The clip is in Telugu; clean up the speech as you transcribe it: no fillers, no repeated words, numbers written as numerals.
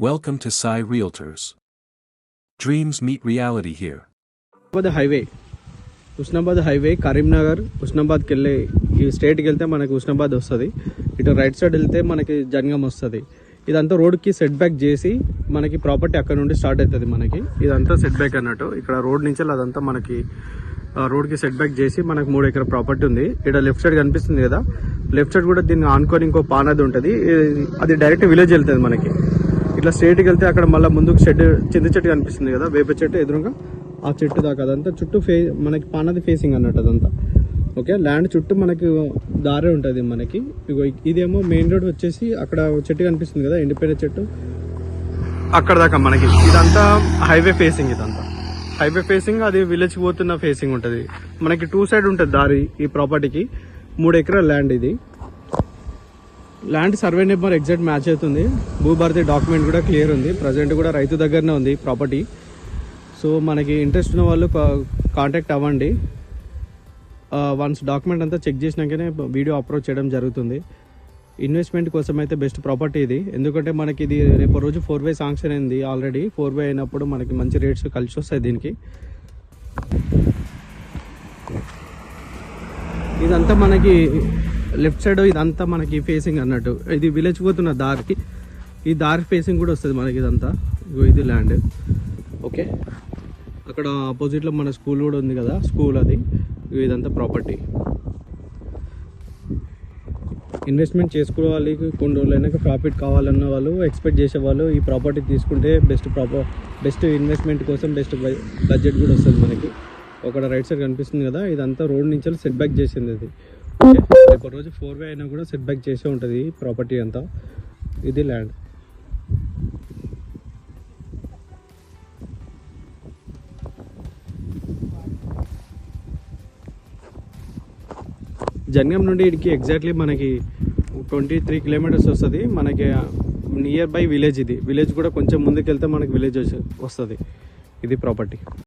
Welcome to Sai Realtors. Dreams meet reality here. Husnabad highway Karimnagar హుస్నాబాద్కి వెళ్ళే ఈ స్ట్రేట్కి వెళ్తే మనకి హుస్నాబాద్ వస్తుంది. ఇటు రైట్ సైడ్ వెళ్తే మనకి జంగం వస్తుంది. ఇదంతా రోడ్కి సెట్ బ్యాక్ చేసి మనకి ప్రాపర్టీ అక్కడ నుండి స్టార్ట్ అవుతుంది. మనకి ఇదంతా సెట్ బ్యాక్ అన్నట్టు. ఇక్కడ రోడ్ నుంచి అదంతా మనకి రోడ్కి సెట్ బ్యాక్ చేసి మనకి 3 ఎకరాల ప్రాపర్టీ ఉంది. ఇక్కడ లెఫ్ట్ సైడ్ కనిపిస్తుంది కదా, లెఫ్ట్ సైడ్ కూడా దీన్ని ఆనుకొని ఇంకో పానది ఉంటుంది. అది డైరెక్ట్ విలేజ్ వెళ్తుంది. మనకి ఇట్లా స్ట్రేట్కి వెళ్తే అక్కడ మళ్ళీ ముందుకు చింత చెట్టు కనిపిస్తుంది కదా, వేప చెట్టు ఎదురుగా ఆ చెట్టు దాకా అదంతా చుట్టూ మనకి పానది ఫేసింగ్ అన్నట్టు అదంతా. ఓకే, ల్యాండ్ చుట్టూ మనకి దారే ఉంటుంది. మనకి ఇదేమో మెయిన్ రోడ్ వచ్చేసి అక్కడ చెట్టు కనిపిస్తుంది కదా, ఎండిపోయిన చెట్టు, అక్కడ దాకా మనకి ఇదంతా హైవే ఫేసింగ్. ఇదంతా హైవే ఫేసింగ్, అది విలేజ్ పోతున్న ఫేసింగ్ ఉంటుంది. మనకి 2 సైడ్ ఉంటుంది దారి. ఈ ప్రాపర్టీకి 3 ఎకరాల ల్యాండ్. ఇది land survey number exact match అవుతుంది. భూభారతి డాక్యుమెంట్ కూడా క్లియర్ ఉంది. ప్రజెంట్ కూడా రైతు దగ్గరనే ఉంది ప్రాపర్టీ. సో మనకి ఇంట్రెస్ట్ ఉన్న వాళ్ళు కాంటాక్ట్ అవ్వండి. వన్స్ డాక్యుమెంట్ అంతా చెక్ చేసినాకనే వీడియో అప్లోడ్ చేయడం జరుగుతుంది. ఇన్వెస్ట్మెంట్ కోసం అయితే బెస్ట్ ప్రాపర్టీ ఇది. ఎందుకంటే మనకి ఇది రేపు రోజు 4 శాంక్షన్ అయింది ఆల్రెడీ. 4 అయినప్పుడు మనకి మంచి రేట్స్ కలిసి వస్తాయి దీనికి. ఇదంతా మనకి లెఫ్ట్ సైడ్ ఇదంతా మనకి ఫేసింగ్ అన్నట్టు. ఇది విలేజ్ పోతున్న దారికి, ఈ దారి ఫేసింగ్ కూడా వస్తుంది మనకి ఇదంతా. ఇది ల్యాండ్. ఓకే, అక్కడ ఆపోజిట్లో మన స్కూల్ కూడా ఉంది కదా, స్కూల్ అది. ఇదంతా ప్రాపర్టీ. ఇన్వెస్ట్మెంట్ చేసుకోవాలి, కొన్ని రోజులైనాక ప్రాఫిట్ కావాలన్న వాళ్ళు, ఎక్స్పెక్ట్ చేసేవాళ్ళు ఈ ప్రాపర్టీ తీసుకుంటే బెస్ట్ ఇన్వెస్ట్మెంట్ కోసం బెస్ట్ బడ్జెట్ కూడా వస్తుంది మనకి. ఒక రైట్ సైడ్ కనిపిస్తుంది కదా, ఇదంతా రోడ్ నుంచి సెట్ బ్యాక్ చేసింది అది. ఓకే, రేపు రోజు 4 అయినా కూడా సెట్ బ్యాక్ చేసే ఉంటుంది ప్రాపర్టీ అంతా. ఇది ల్యాండ్. జంగం నుండి ఇడికి ఎగ్జాక్ట్లీ మనకి 23 కిలోమీటర్స్ వస్తుంది. మనకి నియర్ బై విలేజ్. ఇది విలేజ్ కూడా కొంచెం ముందుకు వెళ్తే మనకి విలేజ్ వస్తుంది. ఇది ప్రాపర్టీ.